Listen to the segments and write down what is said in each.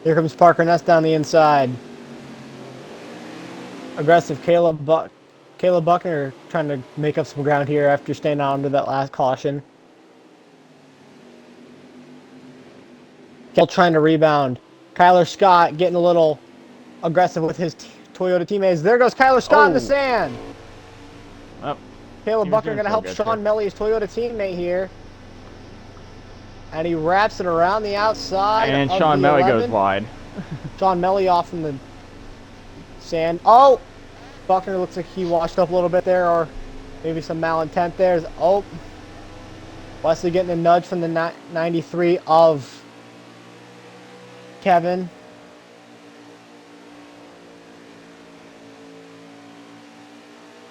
Here comes Parker Ness down the inside. Aggressive Caleb Buckner trying to make up some ground here after staying out under that last caution. Kell trying to rebound. Kyler Scott getting a little aggressive with his Toyota teammates. There goes Kyler Scott in the sand. Well, Caleb Buckner going to help Sean Melly, his Toyota teammate here. And he wraps it around the outside. And Sean Melly goes wide. Sean Melly off in the sand. Oh! Buckner looks like he washed up a little bit there, or maybe some malintent there. Oh! Wesley getting a nudge from the 93 of Kevin.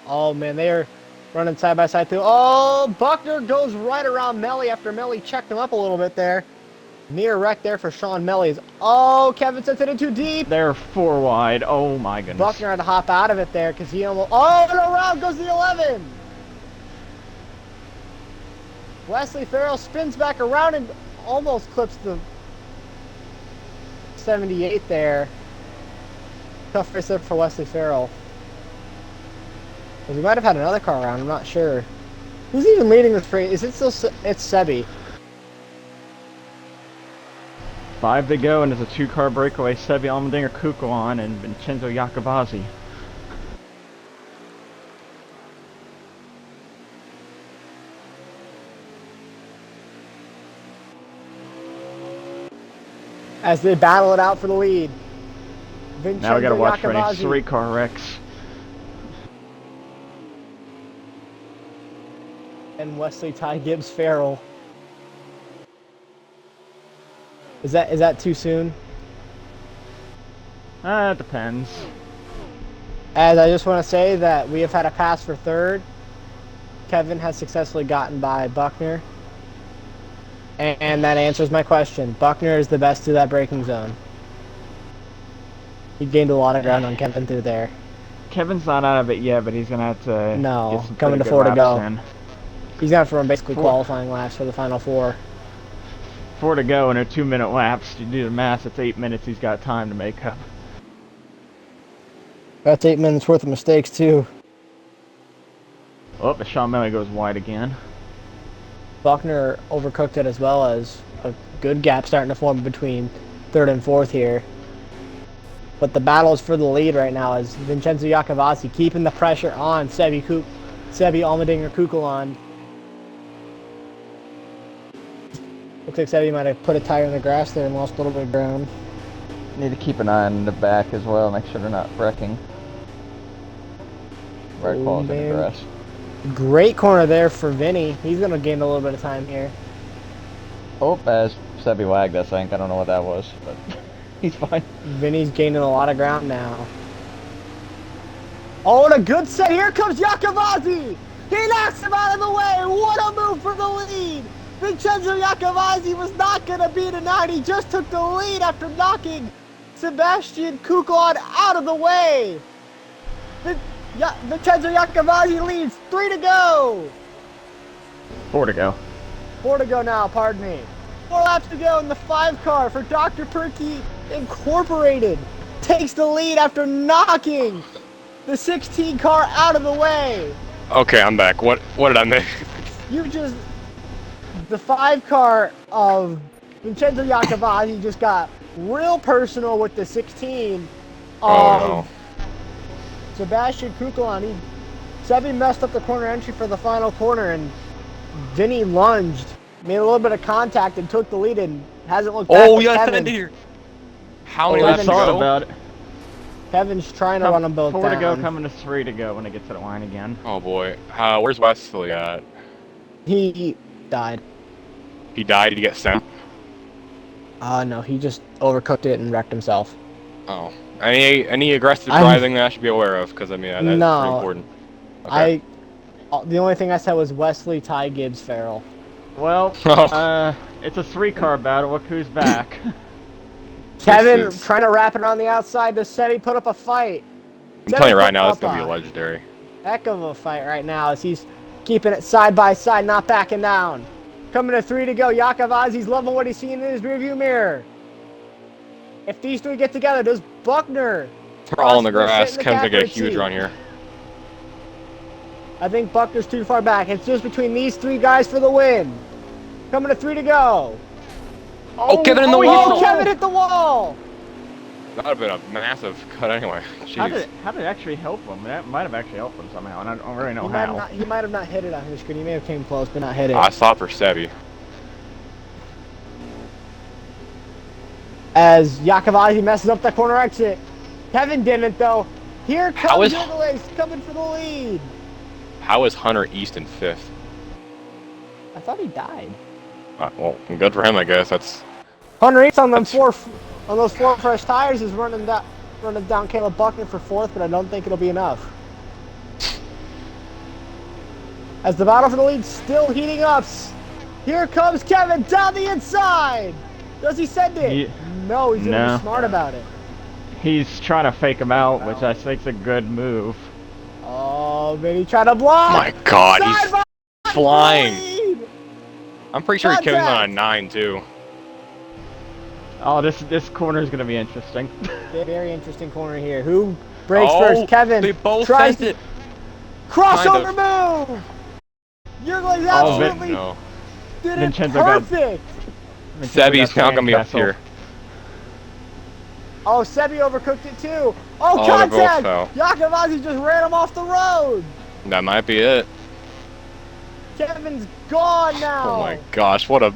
Oh man, they are running side by side through. Oh, Buckner goes right around Melly after Melly checked him up a little bit there. Near wreck there for Sean Melly's. Oh, Kevin sent it in too deep. They're 4 wide. Oh my goodness. Buckner had to hop out of it there because he almost. Oh, and around goes the 11. Wesley Farrell spins back around and almost clips the 78 there. Tough race up for Wesley Farrell. We might have had another car around, I'm not sure. Who's even leading this race? Is it still... It's Sebi. 5 to go, and it's a 2-car breakaway. Sebi Almendinger Kukulon and Vincenzo Iacobazzi. As they battle it out for the lead. Vincenzo Now we gotta watch for any Iacobazzi. 3-car wrecks. And Wesley Ty Gibbs Farrell. Is that too soon? It depends. As I just want to say that we have had a pass for third. Kevin has successfully gotten by Buckner. And that answers my question. Buckner is the best through that braking zone. He gained a lot of ground on Kevin through there. Kevin's not out of it yet, but he's gonna have to. No, get some coming to pretty 4 to good go. laps in. He's going to have to run basically qualifying laps for the final 4. 4 to go, and they're 2-minute laps. You do the math, it's 8 minutes he's got time to make up. That's 8 minutes worth of mistakes too. Oh, but Sean Melly goes wide again. Buckner overcooked it as well, as a good gap starting to form between 3rd and 4th here. But the battle is for the lead right now as Vincenzo Iacobazzi keeping the pressure on Sebi Almendinger Kukulon. Looks like Sebi might have put a tire in the grass there and lost a little bit of ground. Need to keep an eye on the back as well, make sure they're not wrecking. Right falls in the grass. Great corner there for Vinny. He's going to gain a little bit of time here. Oh, as Sebi wagged, I think. I don't know what that was, but he's fine. Vinny's gaining a lot of ground now. Oh, and a good set. Here comes Iacobazzi. He knocks him out of the way. What a move for the lead. Vincenzo Iacobazzi was not going to beat a 9. He just took the lead after knocking Sebastian Kukulon out of the way. Vincenzo Iacobazzi leads. 3 to go. 4 to go. 4 to go now, pardon me. 4 laps to go in the 5 car for Dr. Perky Incorporated. Takes the lead after knocking the 16 car out of the way. Okay, I'm back. What did I miss? The 5 car of Vincenzo Iacobazzi just got real personal with the 16 of Sebastian Kukulon. Sebi messed up the corner entry for the final corner, and Vinny lunged, made a little bit of contact, and took the lead, and hasn't looked back. Oh, yes, I did here. How many laps to thought go? about it. Kevin's trying to run them both 4 down. to go, coming to 3 to go when it gets to the line again. Oh boy. Where's Wesley at? He died. He died. Did he get sent? No, he just overcooked it and wrecked himself. Oh. Any aggressive driving that I should be aware of? Because I mean, that's pretty important. Okay. The only thing I said was Wesley Ty Gibbs Farrell. Well, it's a 3-car battle. Look who's back. Kevin trying to wrap it on the outside to Sebi put up a fight. I'm telling you right now, it's going to be legendary. Heck of a fight right now as he's keeping it side by side, not backing down. Coming to 3 to go. Iacobazzi's loving what he's seeing in his rearview mirror. If these three get together, does Buckner? We're all in the grass. Sit in the Kevin's gonna get a Catbird huge seat? run here. I think Buckner's too far back. It's just between these three guys for the win. Coming to 3 to go. Oh, Kevin in the Oh, wall! Kevin hit the wall! That would have been a massive cut anyway. Jeez. How did it actually help him? That might have actually helped him somehow, and I don't really know how. He might have not hit it on his screen. He may have came close, but not hit it. I saw it for Sebi. As Yakavazi messes up that corner exit. Kevin didn't, though. Here comes Yurgles coming for the lead. How is Hunter East in 5th? I thought he died. Well, good for him, I guess. That's Hunter East on those four fresh tires is running down Caleb Buckner for 4th, but I don't think it'll be enough. As the battle for the lead still heating up, here comes Kevin down the inside. Does he send it? No, he's gonna be smart about it. He's trying to fake him out, which I think's a good move. Oh, man, he tried to block. my God, he's flying. I'm pretty sure he's Kevin's on a 9 too. Oh, this corner is gonna be interesting. Very interesting corner here. Who breaks first? Kevin. They both tries sent it. Crossover move. Yurgles absolutely did it Vincenzo perfect. Sebi's now gonna be up here. Oh, Sebi overcooked it too. Oh, contact! Yakavazi just ran him off the road. That might be it. Kevin's gone now. Oh my gosh, what a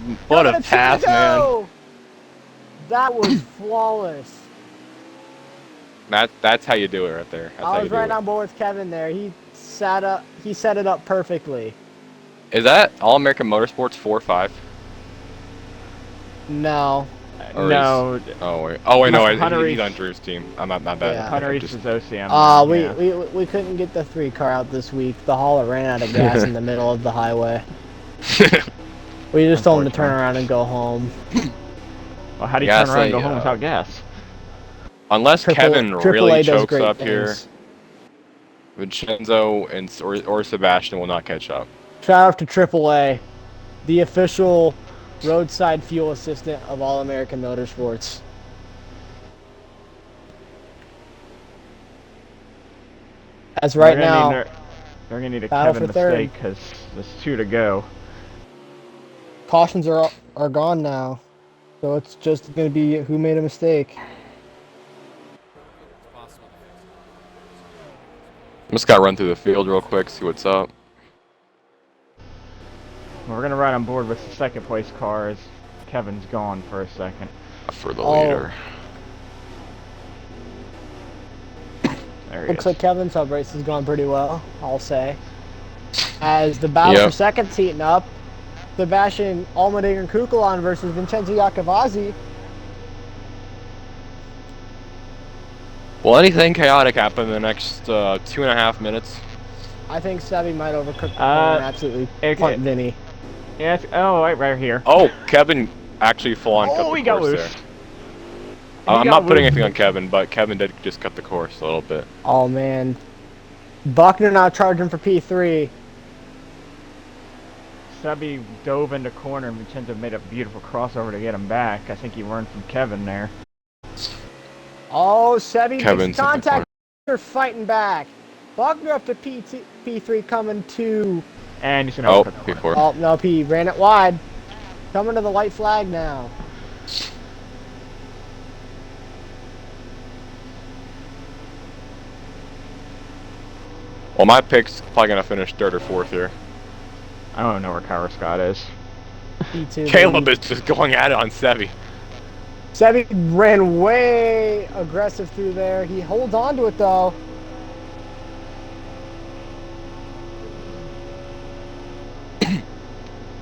pass, man. That was flawless. That's how you do it right there. That's I was right on board with Kevin there. He set it up perfectly. Is that All American Motorsports 4-5? No. No. Oh wait, no, he's on Drew's team. I'm not bad. Yeah. Hunter East is OCM. We couldn't get the 3 car out this week. The hauler ran out of gas in the middle of the highway. We just told him to turn around and go home. Well, how do you turn around and go home without gas? Unless Kevin really chokes up things here, Vincenzo or Sebastian will not catch up. Shout out to AAA, the official roadside fuel assistant of All American Motorsports. As right now, they're gonna need a Kevin mistake because there's 2 to go. Cautions are gone now, so it's just gonna be who made a mistake. I'm just gotta run through the field real quick, see what's up. We're gonna ride on board with the 2nd place car as Kevin's gone for a second. For the leader. There he Looks is. like Kevin's hub race has gone pretty well, I'll say. As the battle for 2nd's heating up, Sebastian Allmendinger Kukulon versus Vincenzo Yakavazi. Will anything chaotic happen in the next 2.5 minutes? I think Sebi might overcook the corner and absolutely punt Vinny. Yes. Oh, right here. Oh, Kevin actually full on cut the he got course loose. there. I'm not putting anything on Kevin, but Kevin did just cut the course a little bit. Oh man, Buckner now charging for P3. Sebi dove into corner and Vincenzo made a beautiful crossover to get him back. I think he learned from Kevin there. Oh, Sebi makes contact. They're fighting back. Buckner up to P3 coming to... And he's going to P4. Oh, no, P ran it wide. Coming to the white flag now. Well, my pick's probably going to finish 3rd or 4th here. I don't know where Kyra Scott is. P2, Caleb is just going at it on Sebi. Sebi ran way aggressive through there. He holds on to it, though.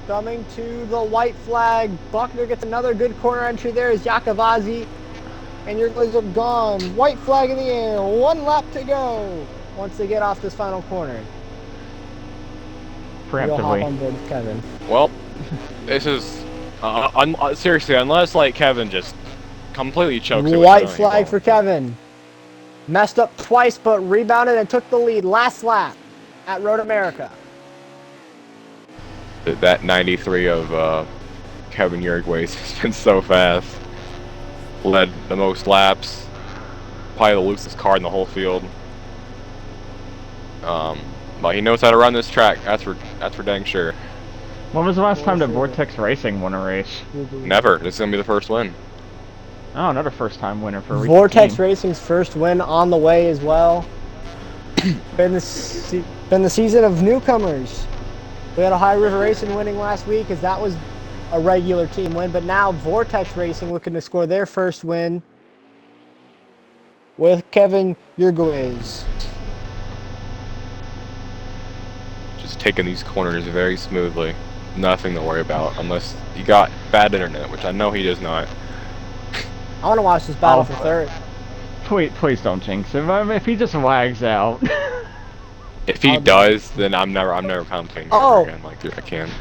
Coming to the white flag. Buckner gets another good corner entry there as Yakavazi. And your guys are gone. White flag in the air. 1 lap to go. Once they get off this final corner. We'll hop on board with Kevin. Well, this is... seriously, unless like Kevin just completely chokes it. White flag for Kevin. Messed up twice, but rebounded and took the lead last lap at Road America. That 93 of Kevin Yurgles has been so fast. led the most laps, probably the loosest car in the whole field. But he knows how to run this track. That's for dang sure. When was the last time that Vortex Racing won a race? Never. This is gonna be the first win. Oh, another first-time winner for a Vortex team. Racing's first win on the way as well. been the season of newcomers. We had a High River Racing winning last week, as that was a regular team win. But now Vortex Racing looking to score their first win with Kevin Yerguiz. Just taking these corners very smoothly. Nothing to worry about, unless you got bad internet, which I know he does not. I want to watch this battle for third. Please don't jinx him. I mean, if he just lags out. If he does, then I'm never commentating ever again. Like, dude, I can't.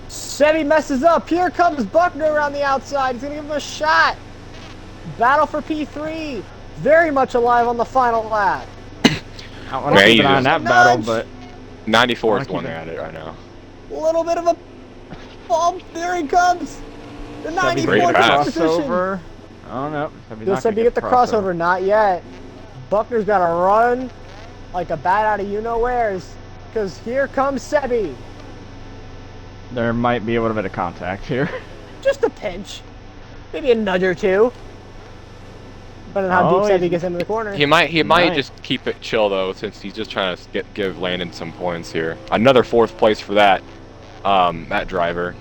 Sebi messes up. Here comes Buckner around the outside. He's going to give him a shot. Battle for P3. Very much alive on the final lap. I want to keep an eye on that battle, but 94 is the one they're at it right now. A little bit of a bump. There he comes. The 94 crossover. Oh no. You'll say you get the crossover. Not yet. Buckner's got to run like a bat out of you-know-wheres, because here comes Sebi. There might be a little bit of contact here. Just a pinch. Maybe a nudge or two. Depending on how deep Sebi gets into the corner. He might just keep it chill, though, since he's just trying to give Landon some points here. Another 4th place for that driver.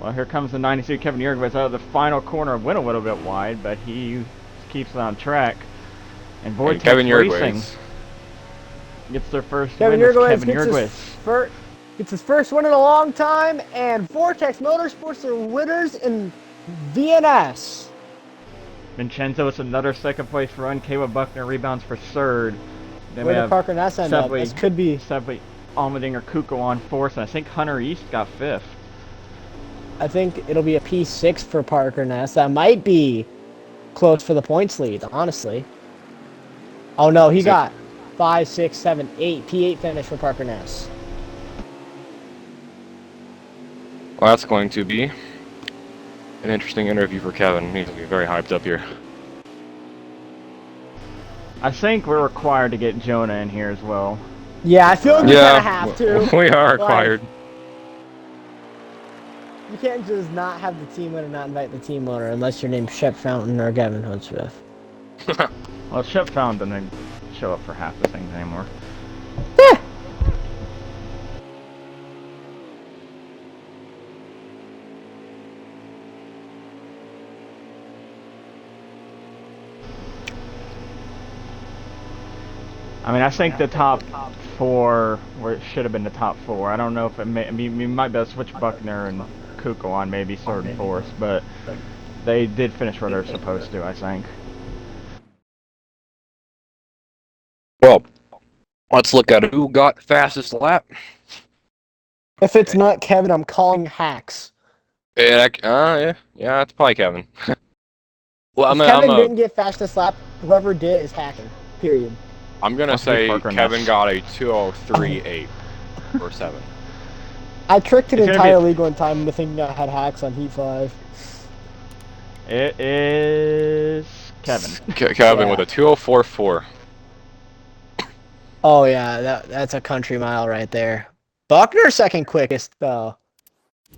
Well, here comes the 92 Kevin Yergowitz out of the final corner. Went a little bit wide, but he keeps it on track. And Vortex Racing gets their first win. Gets his first win in a long time, and Vortex Motorsports are winners in VNS. Vincenzo with another 2nd place run. Caleb Buckner rebounds for 3rd. Then Where did Parker Ness end up? This could be Almendinger Kuko on 4th, and I think Hunter East got 5th. I think it'll be a P6 for Parker Ness. That might be close for the points lead, honestly. Oh no, he got 5, 6, 7, 8. P8 finish for Parker Ness. Well, that's going to be an interesting interview for Kevin. He's going to be very hyped up here. I think we're required to get Jonah in here as well. Yeah, I feel like we kind of have to. We are required. You can't just not have the team winner not invite the team owner unless your name's Shep Fountain or Gavin Hoodsmith. Well, Shep Fountain doesn't show up for half the things anymore. Yeah. I mean, I think the top 4 should have been the top 4. I don't know if it may. I mean, we might be able to switch Buckner and Kuko on maybe 3rd and 4th, but they did finish where they're supposed to, I think. Well, let's look at who got fastest lap. If it's not Kevin, I'm calling hacks. Yeah, it's probably Kevin. Well, Kevin didn't get fastest lap. Whoever did is hacking. Period. I'm gonna say Kevin got a 2:03.8 or 7. I tricked an entire league one time into thinking I had hacks on Heat 5. It is Kevin. Kevin with a 2:04.4. Oh yeah, that's a country mile right there. Buckner 2nd quickest though,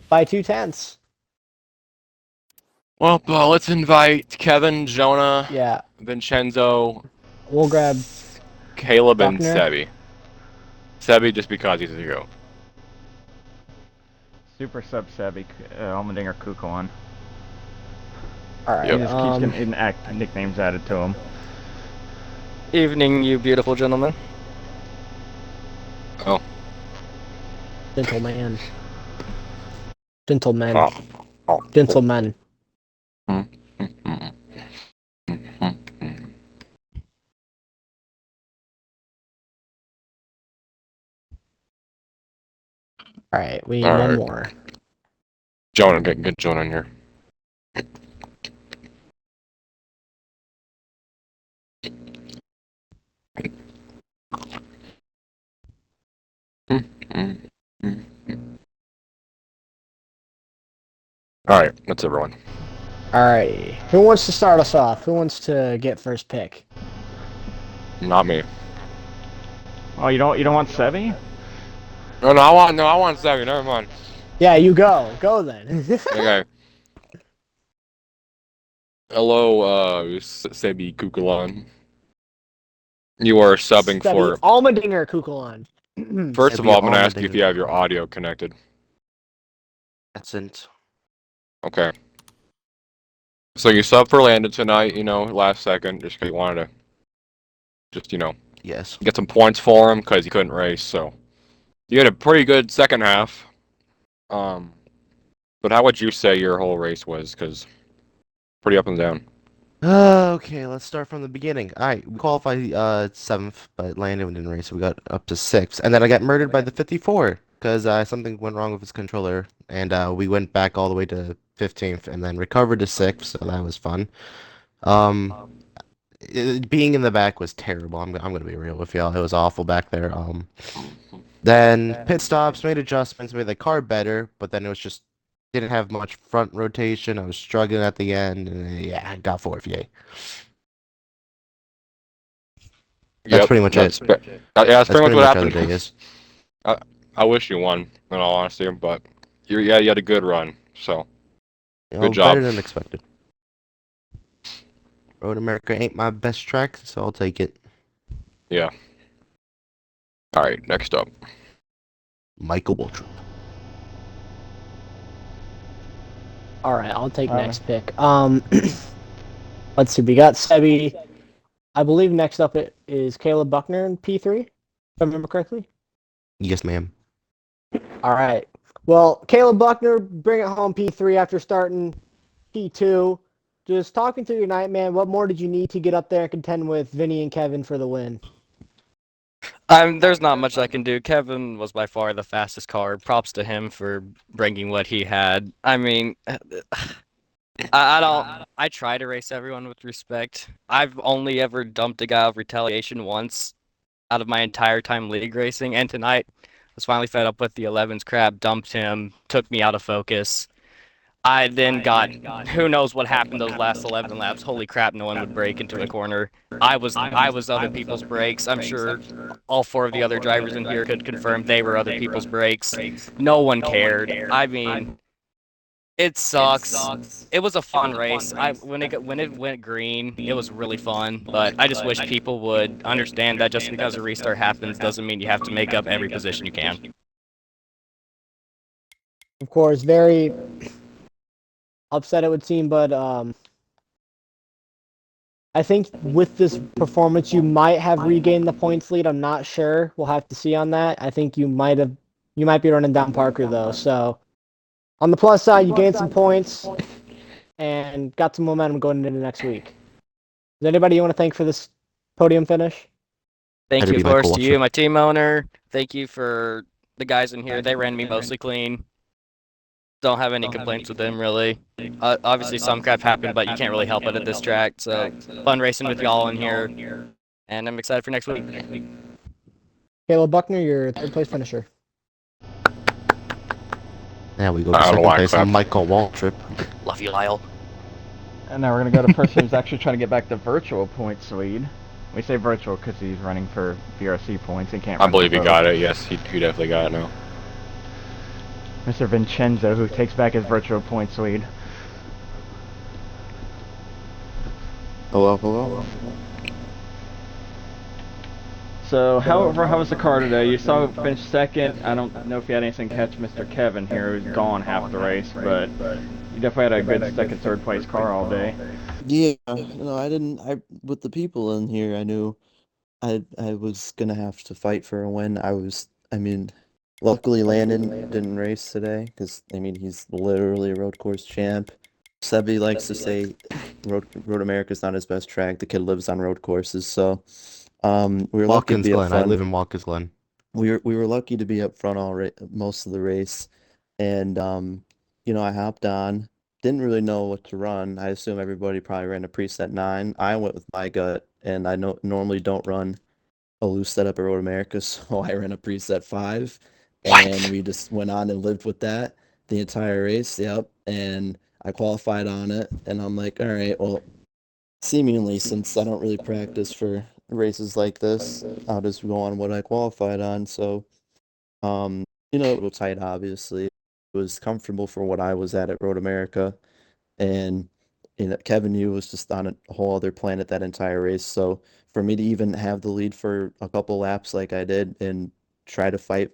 by 2/10. Well, let's invite Kevin, Jonah, Vincenzo. We'll grab Caleb Buckner. And Sebi. Sebi just because he's a go. Super sub Sebi, Almendinger Kuko on. Alright. He just keeps getting nicknames added to him. Evening, you beautiful gentlemen. Oh. Gentleman. Gentleman. Oh. Gentleman. Alright, we need one more. Jonah, get Jonah in here. Alright, that's everyone. Alrighty. Who wants to start us off? Who wants to get first pick? Not me. Oh, you don't want Sevi? No, I want 7. Never mind. Yeah, you go. Go then. Okay. Hello, Sebi Kukulon. You are subbing Stubby for. Almadinger Kukulon. First of all, I'm gonna ask you if Almadinger. you have your audio connected. Accent. Okay. So you sub for Landon tonight, last second, just 'cause you wanted to, Yes. get some points for him because he couldn't race. So you had a pretty good second half. But how would you say your whole race was? Because pretty up and down. Okay, let's start from the beginning. Alright, we qualified 7th, but Landon didn't race, so we got up to 6th. And then I got murdered by the 54, because something went wrong with his controller, and we went back all the way to 15th, and then recovered to 6th, so that was fun. Being in the back was terrible, I'm gonna be real with y'all, it was awful back there. Then pit stops, made adjustments, made the car better, but then it was just didn't have much front rotation. I was struggling at the end, and yeah, I got 4th, yay. That's pretty much it. Yeah, that's pretty much what how the happened. day is. I wish you won, in all honesty, but you had a good run. So Good job. Better than expected. Road America ain't my best track, so I'll take it. Yeah. All right, next up. Michael Waltrip. Alright, I'll take Alright. next pick. Let's see. We got Sebi. I believe next up it is Caleb Buckner in P3, if I remember correctly. Yes, ma'am. Alright. Well, Caleb Buckner, bring it home P3 after starting P2. Just talking through your night, man, what more did you need to get up there and contend with Vinny and Kevin for the win? There's not much I can do. Kevin was by far the fastest car. Props to him for bringing what he had. I mean, I don't. I try to race everyone with respect. I've only ever dumped a guy of retaliation once out of my entire time league racing, and tonight I was finally fed up with the 11's crap. Dumped him, took me out of focus. I then got who knows what happened those last 11 laps. Holy crap! No one would break into a corner. I was other people's brakes. I'm sure all 4 of the other drivers in here could confirm they were other people's brakes. No one cared. I mean, it sucks. It was a fun race. When it went green, it was really fun. But I just wish people would understand that just because a restart happens doesn't mean you have to make up every position you can. Of course, very upset it would seem, but I think with this performance you might have regained the points lead. I'm not sure. We'll have to see on that. I think you might be running down Parker though. So on the plus side, you gained some points and got some momentum going into next week. Is there anybody you want to thank for this podium finish? Thank That'd you, of be course, Michael to you, Waltrip. my team owner. Thank you for the guys in here. They ran me mostly clean. Don't have any complaints with them, really. Obviously, some crap happened, but you can't really help it at this track. So, fun racing with y'all in here. And I'm excited for next week. Caleb Buckner, your third place finisher. Now we go to I don't know second why I place. clapped. Michael Waltrip. Love you, Lyle. And now we're gonna go to person who's actually trying to get back the virtual points lead. We say virtual because he's running for VRC points and can't. I believe he got it. Yes, he definitely got it now. Mr. Vincenzo, who takes back his virtual points lead. Hello. So, how was the car today? You saw it finish second. I don't know if you had anything to catch Mr. Kevin here, who's gone half the race, but you definitely had a good second, third place car all day. Yeah, no, I didn't. With the people in here, I knew I was gonna have to fight for a win. I mean, luckily Landon didn't race today because he's literally a road course champ. Sebi likes to say Road America's not his best track. The kid lives on road courses, so we were lucky to Watkins be up Glen. I front. live in Watkins Glen. We were lucky to be up front most of the race, and I hopped on. Didn't really know what to run. I assume everybody probably ran a preset 9. I went with my gut, and I normally don't run a loose setup at Road America, so I ran a preset 5, and we just went on and lived with that the entire race. Yep, and I qualified on it, and I'm like, all right, well, seemingly since I don't really practice for races like this, I'll just go on what I qualified on. So, a little tight, obviously. It was comfortable for what I was at Road America, and Kevin Yu was just on a whole other planet that entire race. So for me to even have the lead for a couple laps like I did and try to fight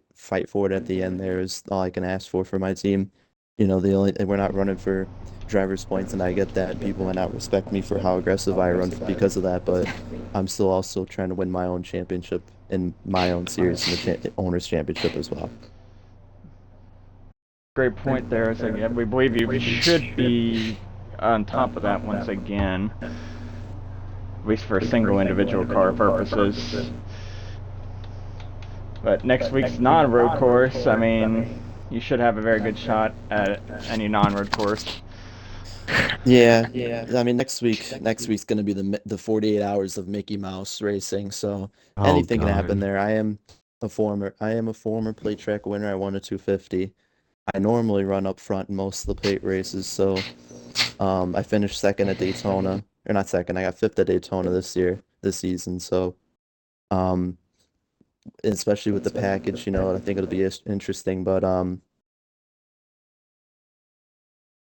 for it at the end there is all I can ask for my team. We're not running for driver's points, and I get that people might not respect me for how aggressive I run because of that, but I'm still also trying to win my own championship in my own series and the owners championship as well. Great point there. So yeah, we believe you should be on top of that once again, at least for single individual car purposes. But next week's non-road course, I mean, you should have a very good shot at any non-road course. Yeah. I mean, next week's gonna be the 48 hours of Mickey Mouse racing, so anything can happen there. I am a former plate track winner. I won a 250. I normally run up front in most of the plate races, so I finished second at Daytona, or not second. I got fifth at Daytona this season. So, especially with the package, I think it'll be interesting. But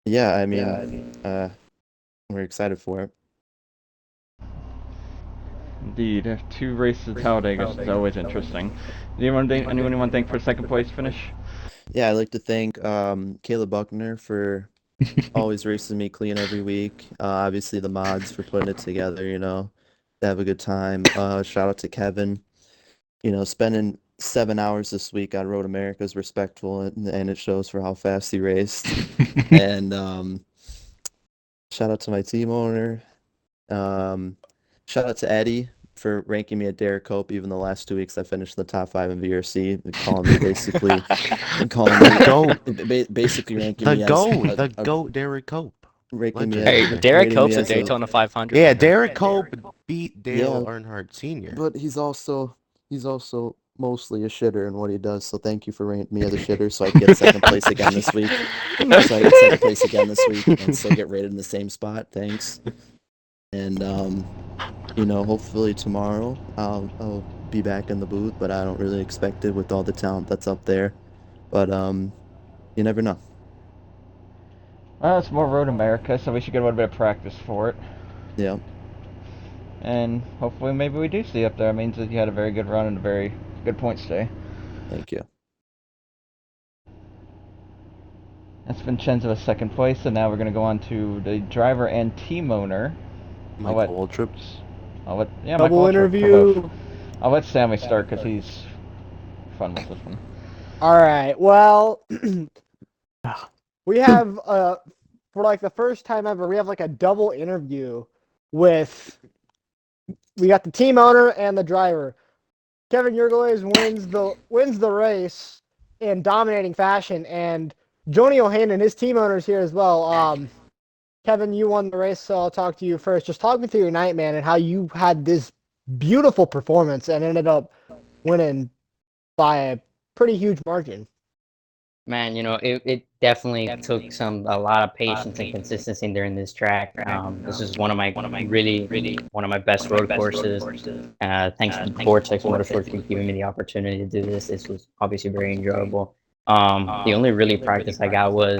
yeah, I mean, we're excited for it. Indeed, 2 races at Talladega is always interesting. Anyone want to thank for second place finish? Yeah, I'd like to thank Caleb Buckner for always racing me clean every week. Obviously the mods for putting it together, to have a good time. Shout out to Kevin. Spending 7 hours this week on Road America is respectful, and it shows for how fast he raced. And shout out to my team owner. Shout out to Eddie for ranking me at Derek Cope. Even the last 2 weeks, I finished in the top 5 in VRC, calling me basically ranking me as the GOAT, Derek Cope. Ranking me Hey, Derek Cope's a Daytona 500. Yeah, Derek Cope beat Dale Earnhardt Sr. But he's also mostly a shitter in what he does. So thank you for ranking me as a shitter, so I can get second place again this week. And still get rated in the same spot. Thanks. And hopefully tomorrow I'll be back in the booth, but I don't really expect it with all the talent that's up there. But you never know. Well, it's more Road America, so we should get a little bit of practice for it. Yeah. And hopefully maybe we do see you up there. It means that you had a very good run and a very good points day. Thank you. That's Vincenzo with second place, and now we're going to go on to the driver and team owner. Michael Waltrip. Double interview. I'll let Sammy start because he's fun with this one. All right. Well, we have for like the first time ever, we have like a double interview with. We got the team owner and the driver. Kevin Yergelays wins the race in dominating fashion, and Joni O'Hanan, his team owner, is here as well. Kevin, you won the race, so I'll talk to you first. Just talk me through your night, man, and how you had this beautiful performance and ended up winning by a pretty huge margin. Man, it definitely took a lot of patience and consistency during this track. This is one of my best road courses. Thanks to Vortex Motorsports for giving me the opportunity to do this. This was obviously very enjoyable. The only really practice I got was,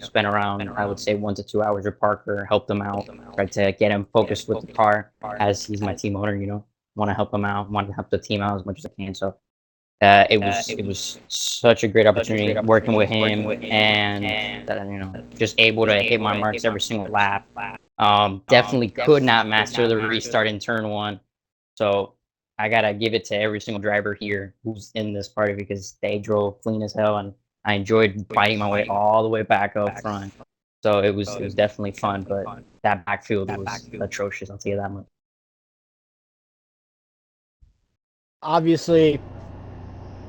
spent around, I would say 1 to 2 hours with Parker, helped him out, tried to get him focused with the car as he's my team owner, want to help him out, want to help the team out as much as I can. So it was such a great opportunity working with him, and just able to hit my marks every single lap. Definitely could not master the restart in turn 1, so I gotta give it to every single driver here who's in this party because they drove clean as hell, and I enjoyed fighting my way all the way back up front. So it was definitely fun, but that backfield was atrocious. I'll tell you that much. Obviously,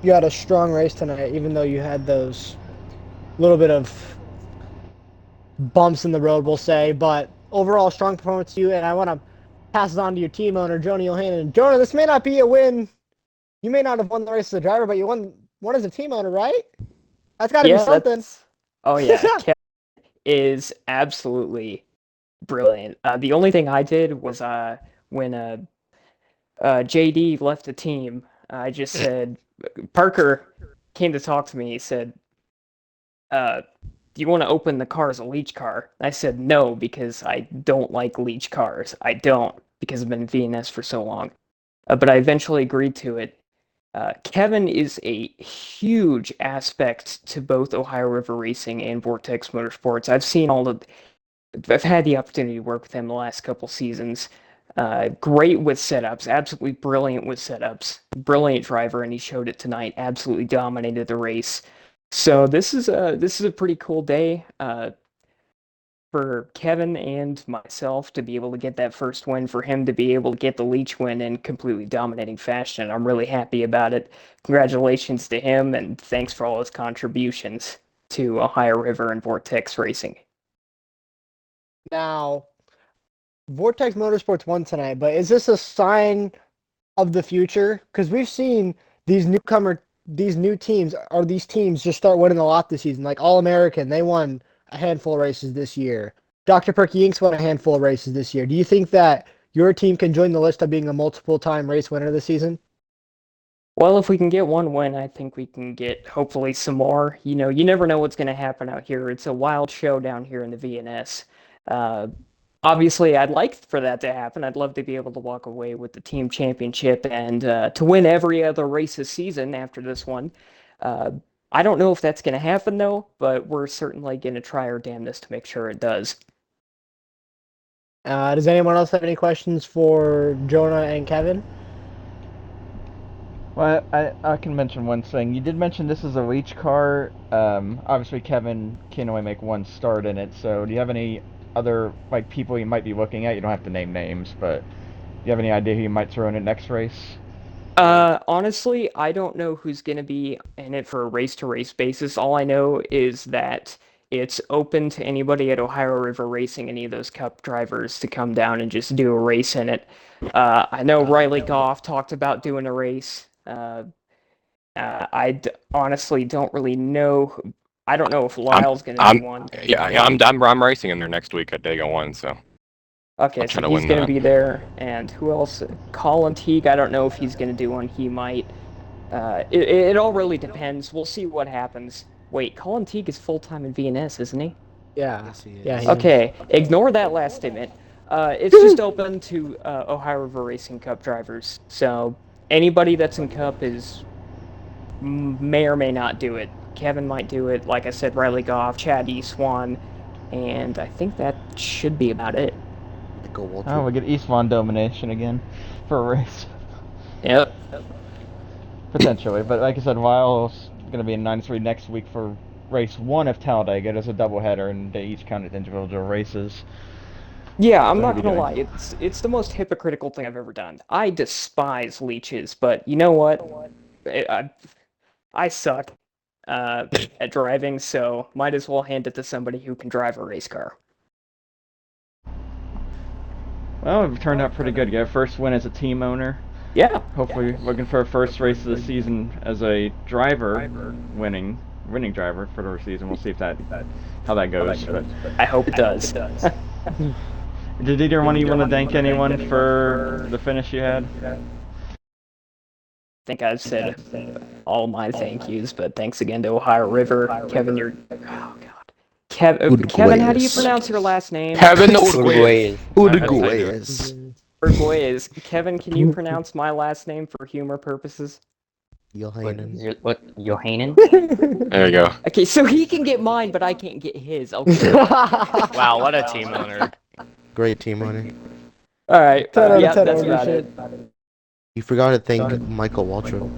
you had a strong race tonight, even though you had those little bit of bumps in the road, we'll say. But overall, strong performance to you, and I want to pass it on to your team owner, Joni O'Hanan. Jonah, this may not be a win. You may not have won the race as a driver, but you won as a team owner, right? That's got to be something. Oh, yeah. is absolutely brilliant. The only thing I did was when JD left the team, I just said, Parker came to talk to me. He said, do you want to open the car as a leech car? I said no, because I don't like leech cars. I don't, because I've been in VNS for so long. But I eventually agreed to it. Kevin is a huge aspect to both Ohio River Racing and Vortex Motorsports. I've had the opportunity to work with him the last couple seasons. Great with setups, absolutely brilliant with setups, brilliant driver, and he showed it tonight. Absolutely dominated the race. So this is a pretty cool day for Kevin and myself to be able to get that first win, for him to be able to get the Leech win in completely dominating fashion. I'm really happy about it. Congratulations to him, and thanks for all his contributions to Ohio River and Vortex Racing. Now, Vortex Motorsports won tonight, but is this a sign of the future? Because we've seen these new teams, or these teams just start winning a lot this season. Like All-American, they won a handful of races this year. Dr. Perky Inks won a handful of races this year. Do you think that your team can join the list of being a multiple-time race winner this season? Well, if we can get one win, I think we can get hopefully some more. You know, you never know what's going to happen out here. It's a wild show down here in the VNS. Obviously, I'd like for that to happen. I'd love to be able to walk away with the team championship and to win every other race this season after this one. I don't know if that's going to happen, though, but we're certainly going to try our damnedest to make sure it does. Does anyone else have any questions for Jonah and Kevin? Well, I can mention one thing. You did mention this is a leech car. Obviously, Kevin can only make one start in it. So, do you have any other people you might be looking at? You don't have to name names, but do you have any idea who you might throw in it next race? Honestly, I don't know who's going to be in it for a race-to-race basis. All I know is that it's open to anybody at Ohio River Racing, any of those Cup drivers, to come down and just do a race in it. I know Riley Goff talked about doing a race. Honestly don't really know. I don't know if Lyle's going to do one. I'm racing in there next week at Dago 1, so. Okay, so he's going to be there. And who else? Colin Teague, I don't know if he's going to do one. He might. It all really depends. We'll see what happens. Wait, Colin Teague is full-time in VNS, isn't he? Yeah. Yes, he is. Yeah. Okay, ignore that last statement. It's just open to Ohio River Racing Cup drivers. So anybody that's in Cup may or may not do it. Kevin might do it. Like I said, Riley Goff, Chad Eastwan, and I think that should be about it. Oh, we get Eastwan domination again for a race. Yep. Potentially, but like I said, Lyle's going to be in 9-3 next week for race 1 of Talladega. It is a doubleheader, and they each count as individual races. Yeah, I'm not going to lie. It's the most hypocritical thing I've ever done. I despise leeches, but you know what? I suck at driving, so might as well hand it to somebody who can drive a race car. Well, it turned out pretty good. You got first win as a team owner. Yeah. Hopefully, looking for a first race of the season as a driver, winning driver for the season. We'll see if how that goes. But I hope it does. Did either one of you want to thank anyone for the finish you had? I think I've said all my thank yous, but thanks again to Ohio River. Kevin, oh god. Kevin, how do you pronounce your last name? Kevin Uruguay. Uruguayes. Kevin, can you pronounce my last name for humor purposes? Johanan. What, Johanan? There you go. Okay, so he can get mine, but I can't get his. Okay. Wow, what a team owner. Great team owner. All right. 10 out of Yeah, 10 that's over about shit. it. You forgot to thank Michael Waltrip.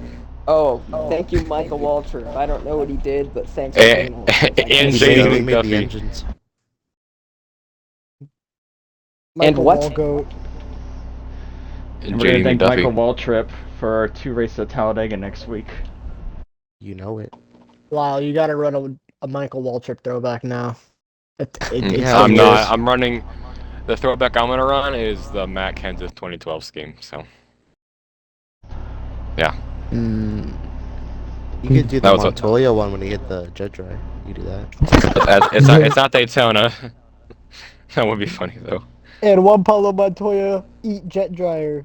Oh, thank you, Michael Waltrip. I don't know what he did, but thanks for And doing all this. and He JD made the McDuffie. engines. Michael what? Walgoat. And we're going to thank Michael McDuffie. Waltrip for our 2 races at Talladega next week. You know it. Lyle, you got to run a Michael Waltrip throwback now. It's Yeah, I'm it not. is. I'm running. The throwback I'm gonna run is the Matt Kenseth 2012 scheme. So. Yeah. You could do the That was Montoya one when he hit the jet dry. You do that. It's not Daytona. That would be funny though. And Juan Pablo Montoya eat jet dryer.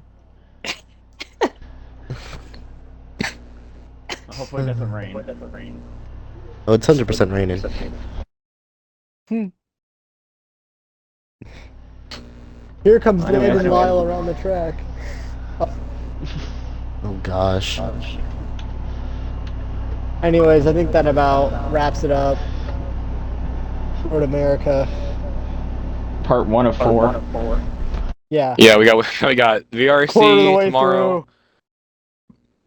Hopefully it doesn't rain. Oh, it's 100% raining. Here comes Anyway, Landon anyway. Lyle around the track. Oh gosh. Anyways, I think that about wraps it up. Road America. Part 1 of 4. Yeah. Yeah, we got Quarter of the VRC way tomorrow.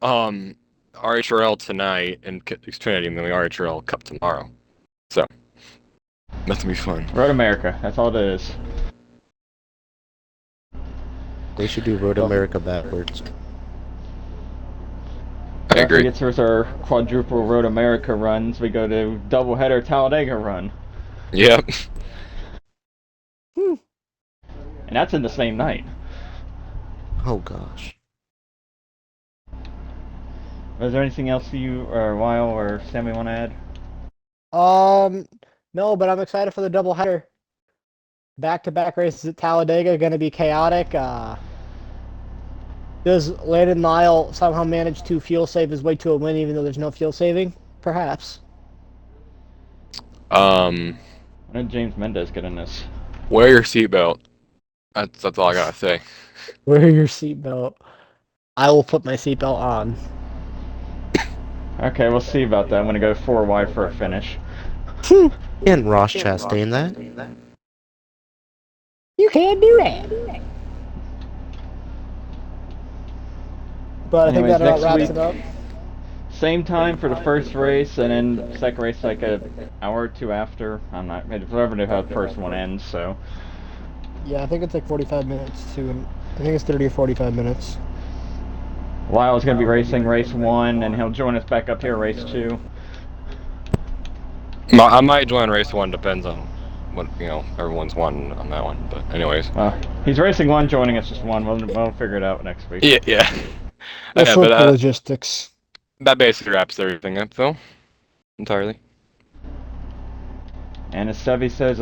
through. RHRL tonight and Xfinity, and then the RHRL Cup tomorrow. So that's gonna be fun. Road America, that's all it is. They should do Road America backwards. I agree. Here's our quadruple Road America runs. We go to doubleheader Talladega run. Yep. And that's in the same night. Oh gosh. Is there anything else you or Weil or Sammy want to add? No, but I'm excited for the doubleheader. Back-to-back races at Talladega are going to be chaotic. Does Landon Lyle somehow manage to fuel save his way to a win, even though there's no fuel saving? Perhaps. When did James Mendez get in this? Wear your seatbelt. That's all I gotta say. Wear your seatbelt. I will put my seatbelt on. Okay, we'll see about that. I'm gonna go 4 wide for a finish. And Ross Chastain that. You can't do that. But I think Anyways, that about next wraps week- it up. Same time for the first race, and then second race like an hour or two after. I'm not whatever how the first one ends. So Yeah, I think it's like 45 minutes too. I think it's 30 or 45 minutes. Lyle's gonna be racing race 1, and he'll join us back up here race 2. I might join race 1. Depends on what everyone's wanting on that one. But anyways. He's racing 1, joining us just 1. We'll figure it out next week. Yeah. Let's Yeah, look but the logistics. that basically wraps everything up, though. Entirely. And as Sevi says,